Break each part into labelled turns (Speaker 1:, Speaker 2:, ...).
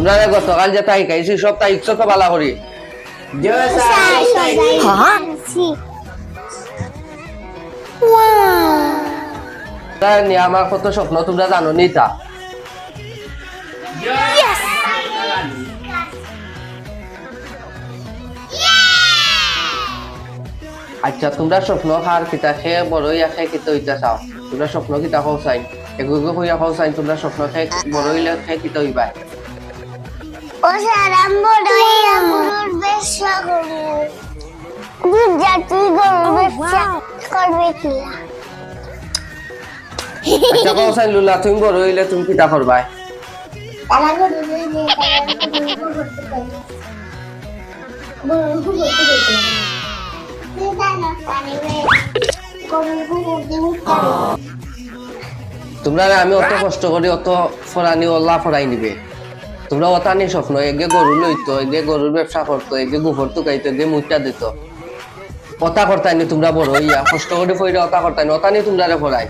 Speaker 1: তোমরা গতকাল যে তাই খাইছি সব তাই ইচ্ছা তো বালা করি নিয়ে আমার কত স্বপ্ন তোমরা জানো নি তা আচ্ছা তোমরা স্বপ্ন খার কিতা খেয়ে বড় হইয়া খেয়ে কিতা হইতা চাও তোমরা স্বপ্ন কিতা খাও চাই এগুলো হইয়া খাও চাই তোমরা স্বপ্ন খেয়ে বড় হইলে খেয়ে কিতা হইবা
Speaker 2: ও সারাম বড় হইয়া গরুর ব্যবসা করবে দুধ জাতি গরুর ব্যবসা করবে কিলা
Speaker 1: আচ্ছা খাও চাই লুলা তুমি বড় হইলে তুমি কিতা করবা
Speaker 2: তারা গরু নিয়ে গরু করতে পারে গরু করতে পারে
Speaker 1: তোমরা আমি অত কষ্ট করি অত ফরানি ওলা ফরাই নিবে তোমরা অতানি স্বপ্ন এগে গরু লইতো এগে গরুর ব্যবসা করতো এগে গোবর টুকাইতো এগে মুইটা দিত অতা করতাইনি তোমরা বড় হইয়া কষ্ট করে ফইরা অতা করতাইনি অতানি তোমরা রে ফরাই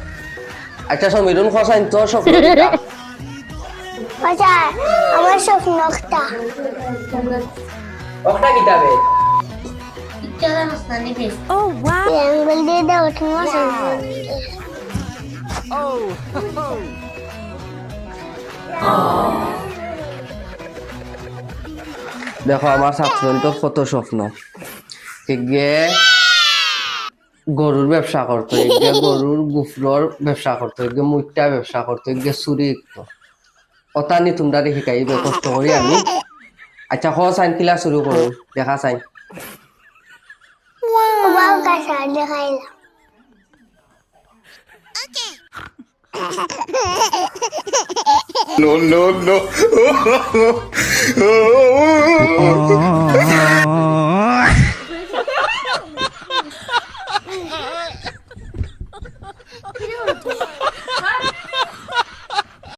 Speaker 1: আচ্ছা সমীরুন খসাইন তো স্বপ্ন
Speaker 2: আচ্ছা আমার স্বপ্নটা
Speaker 1: ওটা কিতাবে
Speaker 3: Oh wow!
Speaker 2: আঙ্গুল দিয়ে দাও তোমার
Speaker 1: দেখো আমার ছাত্রদের কত স্বপ্ন এগে গরুর ব্যবসা করতো এগে গরুর গুফরর ব্যবসা করতো এগে মুইটা ব্যবসা করতো এগে চুরি করতো অতানি তোমরা শিকাইবে কষ্ট করি আমি আচ্ছা হ সাইন কিলা শুরু করো দেখা সাইন
Speaker 2: বাবা কাছে দেখাইলাম
Speaker 4: No, no, no.